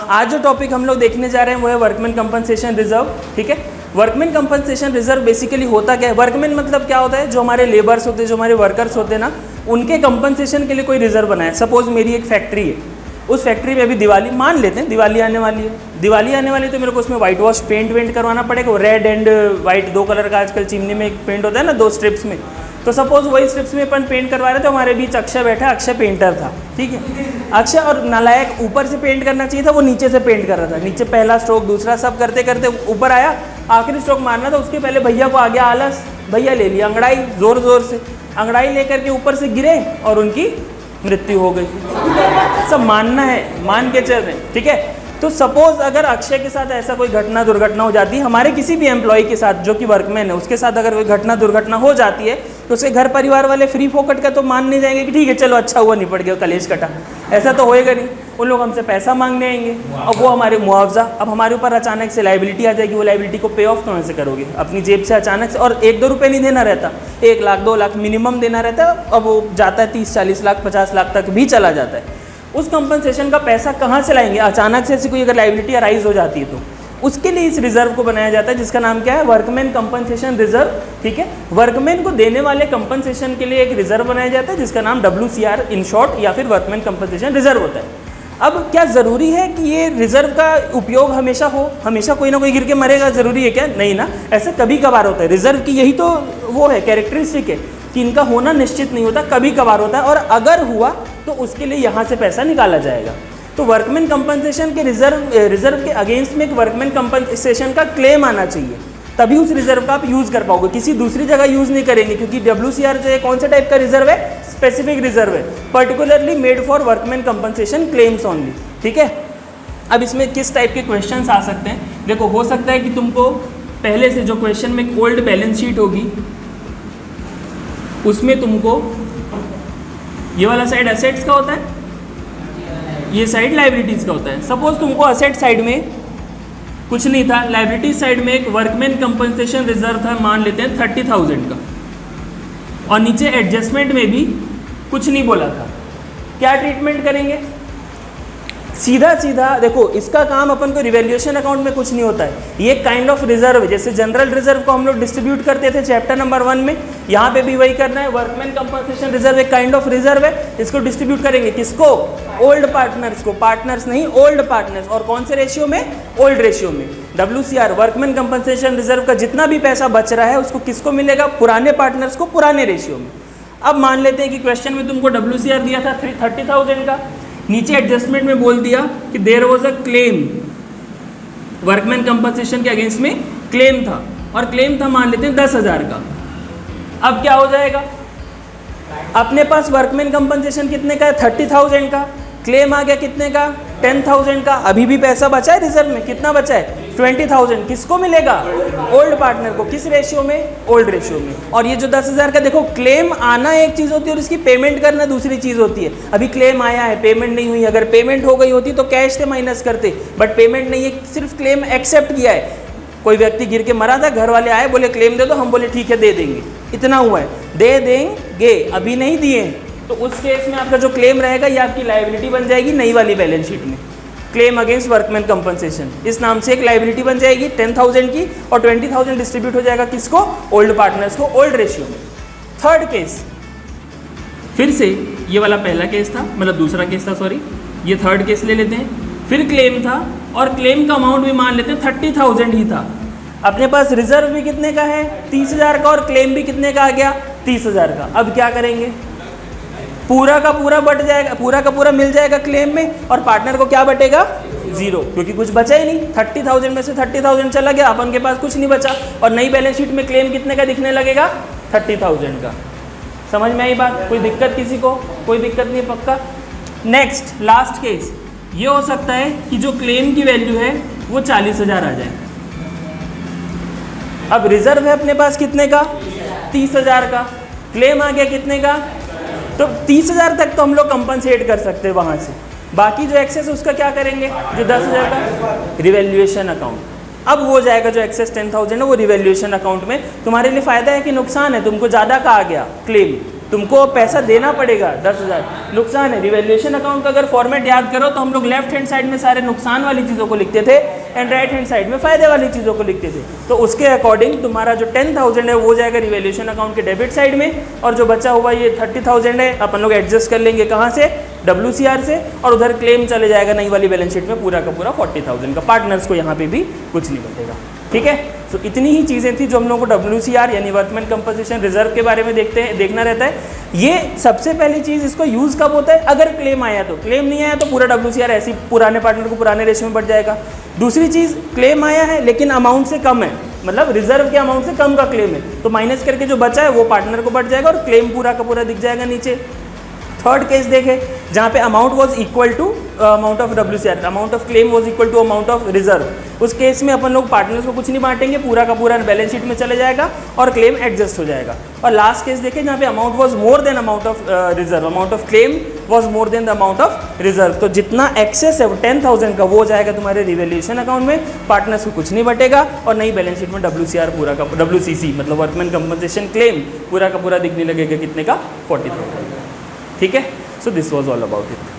आज जो टॉपिक हम लोग देखने जा रहे हैं वो है वर्कमैन कंपनसेशन रिजर्व। ठीक है, वर्कमैन कंपनसेशन रिजर्व बेसिकली होता क्या है? वर्कमैन मतलब क्या होता है? जो हमारे लेबर्स होते हैं, जो हमारे वर्कर्स होते हैं ना, उनके कंपनसेशन के लिए कोई रिजर्व बनाए। सपोज मेरी एक फैक्ट्री है, उस फैक्ट्री में अभी दिवाली मान लेते हैं, दिवाली आने वाली है। दिवाली आने वाली है तो मेरे को उसमें वाइट वॉश पेंट करवाना पड़ेगा। रेड एंड वाइट दो कलर का आजकल चिमनी में पेंट होता है ना, 2 स्ट्रिप्स में। तो सपोज वही स्ट्रिप्स में अपन पेंट करवा रहे थे, हमारे बीच अक्षय बैठा, अक्षय पेंटर था। ठीक है, अक्षय और नालायक ऊपर से पेंट करना चाहिए था, वो नीचे से पेंट कर रहा था। नीचे पहला स्ट्रोक, दूसरा, सब करते करते ऊपर आया, आखिरी स्ट्रोक मारना था। उसके पहले भैया को आ गया आलस, भैया ले लिया अंगड़ाई, जोर जोर से अंगड़ाई लेकर के ऊपर से गिरे और उनकी मृत्यु हो गई। सब मानना है, मान के चल रहे हैं। ठीक है, तो सपोज अगर अक्षय के साथ ऐसा कोई घटना दुर्घटना हो जाती है, हमारे किसी भी एम्प्लॉय के साथ जो कि वर्कमैन है उसके साथ अगर कोई घटना दुर्घटना हो जाती है, तो उसके घर परिवार वाले फ्री फोकट का तो मान नहीं जाएंगे कि ठीक है चलो अच्छा हुआ निपट गया, कलेश कटा। ऐसा तो होएगा नहीं, उन लोग हमसे पैसा मांगने आएंगे और वो हमारे मुआवजा। अब हमारे ऊपर अचानक से लाइबिलिटी आ जाएगी, वो लाइबिलिटी को पे ऑफ कहाँ से करोगे? अपनी जेब से अचानक से। और 1-2 रुपये नहीं देना रहता, 1 लाख 2 लाख मिनिमम देना रहता है। अब वो जाता है 30-40 लाख 50 लाख तक भी चला जाता है। उस कंपनसेशन का पैसा कहाँ से लाएंगे? अचानक से ऐसी कोई अगर लाइबिलिटी अराइज हो जाती है तो उसके लिए इस रिजर्व को बनाया जाता है, जिसका नाम क्या है? Workman compensation reserve. ठीक है, वर्कमैन को देने वाले कंपनसेशन के लिए एक रिजर्व बनाया जाता है जिसका नाम WCR इन शॉर्ट या फिर वर्कमैन कंपनसेशन रिजर्व होता है। अब क्या ज़रूरी है कि ये रिजर्व का उपयोग हमेशा हो? हमेशा कोई ना कोई गिर के मरेगा, ज़रूरी है क्या? नहीं ना, ऐसे कभी कभार होता है। रिजर्व की यही तो वो है, कैरेक्टरिस्टिक है कि इनका होना निश्चित नहीं होता, कभी कभार होता है। और अगर हुआ तो उसके लिए यहाँ से पैसा निकाला जाएगा। तो वर्कमैन कंपनसेशन के रिजर्व के अगेंस्ट में एक वर्कमैन कंपनसेशन का क्लेम आना चाहिए, तभी उस रिजर्व का आप यूज़ कर पाओगे। किसी दूसरी जगह यूज़ नहीं करेंगे, क्योंकि WCR जो है कौन से टाइप का रिजर्व है? स्पेसिफिक रिजर्व है, particularly made for workman compensation claims only. ठीक है, अब इसमें किस टाइप के क्वेश्चंस आ सकते हैं? देखो, हो सकता है कि तुमको पहले से जो क्वेश्चन में ओल्ड बैलेंस शीट होगी उसमें तुमको ये वाला साइड असेट्स का होता है, ये साइड लाइबिलिटीज़ का होता है। सपोज तुमको असेट साइड में कुछ नहीं था, लाइबिलिटी साइड में एक वर्कमैन कंपनसेशन रिजर्व था, मान लेते हैं 30,000 का, और नीचे एडजस्टमेंट में भी कुछ नहीं बोला था। क्या ट्रीटमेंट करेंगे? सीधा सीधा देखो, इसका काम अपन को रिवैल्यूएशन अकाउंट में कुछ नहीं होता है, ये काइंड ऑफ रिजर्व है। जैसे जनरल रिजर्व को हम लोग डिस्ट्रीब्यूट करते थे चैप्टर नंबर 1 में, यहाँ पे भी वही करना है। वर्कमैन कंपनसेशन रिजर्व एक काइंड ऑफ रिजर्व है, इसको डिस्ट्रीब्यूट करेंगे किसको? ओल्ड पार्टनर्स को। पार्टनर्स नहीं, ओल्ड पार्टनर्स। और कौन से रेशियो में? ओल्ड रेशियो में। WCR वर्कमैन कंपनसेशन रिजर्व का जितना भी पैसा बच रहा है उसको किसको मिलेगा? पुराने पार्टनर्स को, पुराने रेशियो में। अब मान लेते हैं कि क्वेश्चन में तुमको WCR दिया था 30,000 का, नीचे एडजस्टमेंट में बोल दिया कि there was a claim, workman compensation के अगेंस्ट में क्लेम था, और क्लेम था मान लेते हैं 10,000 का। अब क्या हो जाएगा? अपने पास वर्कमैन कंपनसेशन कितने का है? 30,000 का। क्लेम आ गया कितने का? 10,000 का। अभी भी पैसा बचा है रिजर्व में, कितना बचा है? 20,000। किसको मिलेगा? ओल्ड पार्टनर को। किस रेशियो में? ओल्ड रेशियो में। और ये जो 10,000 का, देखो, क्लेम आना एक चीज़ होती है और इसकी पेमेंट करना दूसरी चीज़ होती है। अभी क्लेम आया है, पेमेंट नहीं हुई, अगर पेमेंट हो गई होती तो कैश से माइनस करते, बट पेमेंट नहीं है, सिर्फ क्लेम एक्सेप्ट किया है। कोई व्यक्ति गिर के मरा था, घर वाले आए, बोले क्लेम दे दो, हम बोले ठीक है दे देंगे, इतना हुआ है, दे देंगे, अभी नहीं दिए, तो उस केस में आपका जो क्लेम रहेगा ये आपकी लायबिलिटी बन जाएगी नई वाली बैलेंस शीट में। क्लेम अगेंस्ट वर्कमैन कंपनसेशन, इस नाम से एक लायबिलिटी बन जाएगी 10,000 की, और 20,000 डिस्ट्रीब्यूट हो जाएगा किसको? ओल्ड पार्टनर्स को, ओल्ड रेशियो में। थर्ड केस, फिर से ये वाला पहला केस था, मतलब दूसरा केस था, सॉरी, ये थर्ड केस ले लेते हैं। फिर क्लेम था, और क्लेम का अमाउंट भी मान लेते हैं 30,000 ही था। अपने पास रिजर्व भी कितने का है? 30,000 का, और क्लेम भी कितने का आ गया? 30,000 का। अब क्या करेंगे? पूरा का पूरा बट जाएगा, पूरा का पूरा मिल जाएगा क्लेम में, और पार्टनर को क्या बटेगा? 0, क्योंकि कुछ बचा ही नहीं। 30,000 में से 30,000 चला गया, अपन के पास कुछ नहीं बचा, और नई बैलेंस शीट में क्लेम कितने का दिखने लगेगा? 30,000 का। समझ में आई बात? कोई दिक्कत किसी को? कोई दिक्कत नहीं, पक्का। नेक्स्ट, लास्ट केस, ये हो सकता है कि जो क्लेम की वैल्यू है वो 40,000 आ जाए। अब रिजर्व है अपने पास कितने का? 30,000 का। क्लेम आ गया कितने का? तो 30,000 तक तो हम लोग कंपनसेट कर सकते हैं वहाँ से, बाकी जो एक्सेस है उसका क्या करेंगे? जो 10,000 का, रिवैल्यूएशन अकाउंट। अब वो जाएगा जो एक्सेस 10,000 है वो रिवैल्यूएशन अकाउंट में। तुम्हारे लिए फ़ायदा है कि नुकसान है? तुमको ज़्यादा का आ गया क्लेम, तुमको पैसा देना पड़ेगा 10,000। नुकसान है, रिवैल्यूएशन अकाउंट का अगर फॉर्मेट याद करो तो हम लोग लेफ्ट हैंड साइड में सारे नुकसान वाली चीज़ों को लिखते थे एंड राइट हैंड साइड में फ़ायदे वाली चीज़ों को लिखते थे। तो उसके अकॉर्डिंग तुम्हारा जो 10,000 है वो जाएगा रिवैल्यूएशन अकाउंट के डेबिट साइड में, और जो बचा हुआ ये 30,000 है अपन लोग एडजस्ट कर लेंगे कहाँ से, WCR से, और उधर क्लेम चले जाएगा नई वाली बैलेंस शीट में पूरा का पूरा 40,000 का। पार्टनर्स को यहाँ पे भी कुछ नहीं बचेगा। ठीक है, तो इतनी ही चीज़ें थी जो हम लोगों को WCR यानी वर्कमैन कंपनसेशन रिजर्व के बारे में देखना रहता है। ये सबसे पहली चीज़, इसको यूज़ कब होता है, अगर क्लेम आया तो। क्लेम नहीं आया तो पूरा WCR ऐसे ही पुराने पार्टनर को पुराने रेशियो में बढ़ जाएगा। दूसरी चीज़, क्लेम आया है लेकिन अमाउंट से कम है, मतलब रिजर्व के अमाउंट से कम का क्लेम है, तो माइनस करके जो बचा है वो पार्टनर को बढ़ जाएगा और क्लेम पूरा का पूरा दिख जाएगा नीचे। थर्ड केस देखे जहाँ पे amount was equal to amount of WCR, amount of claim was equal to amount of reserve, उस केस में अपन लोग पार्टनर्स को कुछ नहीं बांटेंगे, पूरा का पूरा बैलेंस शीट में चले जाएगा और क्लेम एडजस्ट हो जाएगा। और लास्ट केस देखे जहाँ पे amount was more than amount of reserve, amount of claim was more than the amount of reserve, तो जितना एक्सेस है 10,000 का वो जाएगा तुम्हारे रिवैल्यूएशन अकाउंट में, पार्टनर्स को कुछ नहीं बटेगा और नई बैलेंस शीट में WCR पूरा का WCC मतलब वर्कमैन कंपनसेशन क्लेम पूरा का पूरा दिखने लगेगा कितने का, 40,000। ठीक है, so this was all about it.